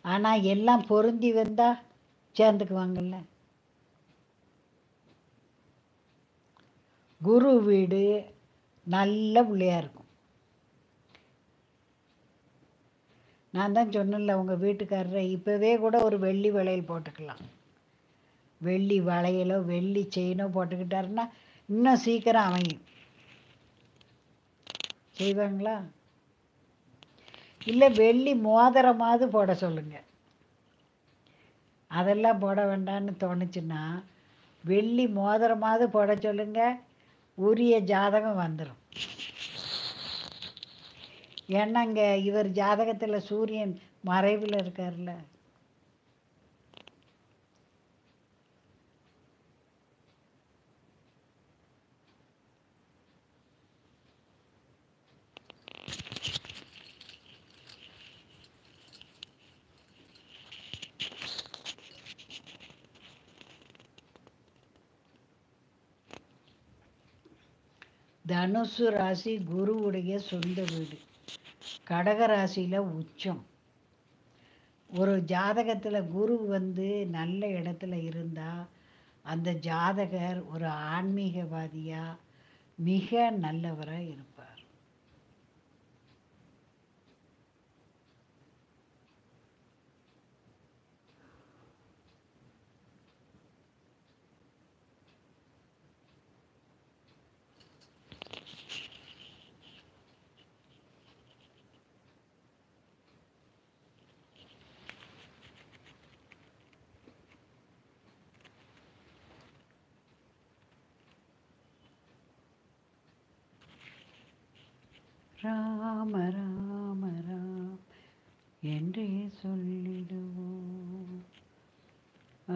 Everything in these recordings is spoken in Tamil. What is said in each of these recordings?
ஆனால் எல்லாம் பொருந்தி வந்தால் சேர்ந்துக்குவாங்கல்ல. குரு வீடு நல்ல பிள்ளையாக இருக்கும். நான் தான் சொன்னேன்ல, உங்கள் வீட்டுக்காரரை இப்போவே கூட ஒரு வெள்ளி வளையல் போட்டுக்கலாம். வெள்ளி வளையலோ வெள்ளி செயினோ போட்டுக்கிட்டாருன்னா இன்னும் சீக்கிரம் அமையும். செய்வாங்களா? இல்லை வெள்ளி மோதிரமாவது போட சொல்லுங்கள். அதெல்லாம் போட வேண்டான்னு தோணுச்சுன்னா வெள்ளி மோதிரமாவது போட சொல்லுங்கள். உரிய ஜாதகம் வந்துடும். ஏன்னா இங்கே இவர் ஜாதகத்தில் சூரியன் மறைவில் இருக்கார்ல. தனுசு ராசி குருவுடைய சொந்த வீடு. கடக ராசியில் உச்சம். ஒரு ஜாதகத்தில் குரு நல்ல இடத்துல இருந்தால் அந்த ஜாதகர் ஒரு ஆன்மீகவாதியாக மிக நல்லவராக இருப்பார். ராம ராம ராம் என்றே சொல்லிடுவோம்.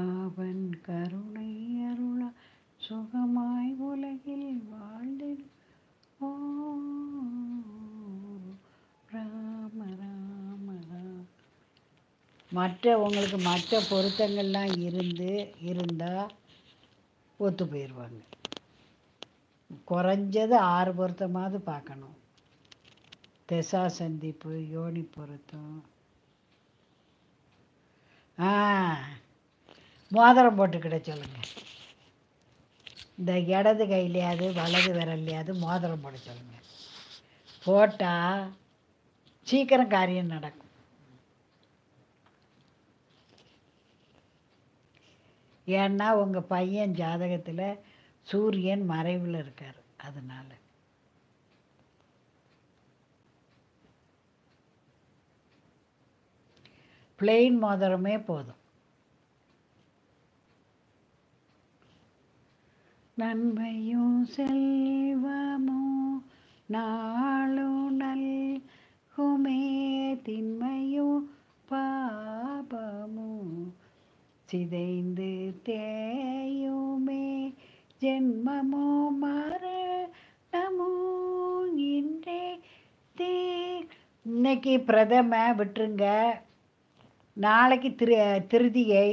அவன் கருணை அருளா சுகமாய் உலகில் வாழ்ந்திடுவோம். ராம ராம ராம். உங்களுக்கு மற்ற பொருத்தங்கள்லாம் இருந்தால் ஒத்து போயிடுவாங்க. குறைஞ்சது 6 பொருத்தமாவது பார்க்கணும். திசா சந்திப்பு, யோனி பொருத்தம். மோதிரம் போட்டுக்கிட சொல்லுங்க. இந்த இடது கையிலையாவது வலது விரல்லையாவது மோதிரம் போட சொல்லுங்க. போட்டால் சீக்கிரம் காரியம் நடக்கும். ஏன்னா உங்கள் பையன் ஜாதகத்தில் சூரியன் மறைவில் இருக்கார். அதனால் பிளெயின் மோதிரமே போதும். நன்மையும் செல்வமும் நாளும் நல்குமே, திண்மையும் பாபமும் சிதைந்து தேயுமே, ஜென்மமோ மரணமோ இன்றே இன்னைக்கு பிரதம விட்டுருங்க, நாளைக்கு திருதியை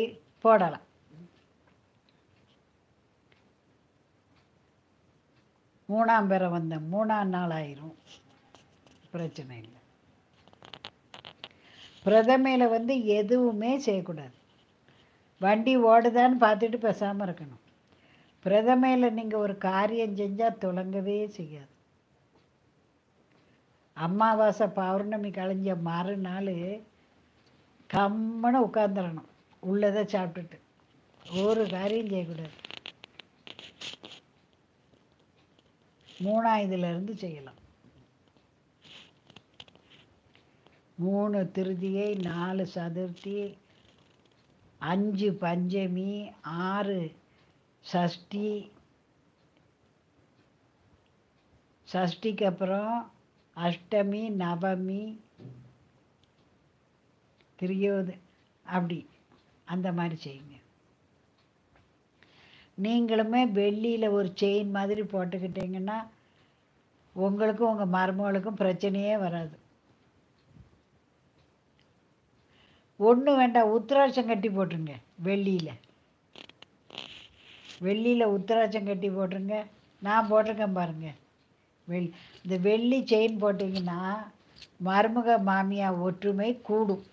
போடலாம். மூணாம் பேரை 3ஆம் நாள் ஆயிரும், பிரச்சனை இல்லை. பிரதமையில் எதுவுமே செய்யக்கூடாது. வண்டி ஓடுதான்னு பார்த்துட்டு பேசாமல் இருக்கணும். பிரதமையில் நீங்கள் ஒரு காரியம் செஞ்சால் தொடங்கவே செய்யாது. அமாவாசை பௌர்ணமி கழிஞ்ச மறுநாள் கம்மனை உட்காந்துடணும். உள்ளதை சாப்பிட்டுட்டு ஒரு காரியம் செய்யக்கூடாது. 3ஆம் செய்யலாம். 3 திருதியை, 4 சதுர்த்தி, 5 பஞ்சமி, 6 சஷ்டி, சஷ்டிக்கு அப்புறம் அஷ்டமி, நவமி, திரியோது, அப்படி அந்த மாதிரி செய்யுங்க. நீங்களுமே வெள்ளியில் ஒரு செயின் மாதிரி போட்டுக்கிட்டீங்கன்னா உங்களுக்கும் உங்கள் மருமகளுக்கும் பிரச்சனையே வராது. ஒன்றும் வேண்டாம், உத்திராட்சம் கட்டி போட்டுருங்க. வெள்ளியில் உத்திராட்சம் கட்டி போட்டுருங்க. நான் போட்டிருக்கேன் பாருங்கள். இந்த வெள்ளி செயின் போட்டிங்கன்னா மருமக மாமியார் ஒற்றுமை கூடும்.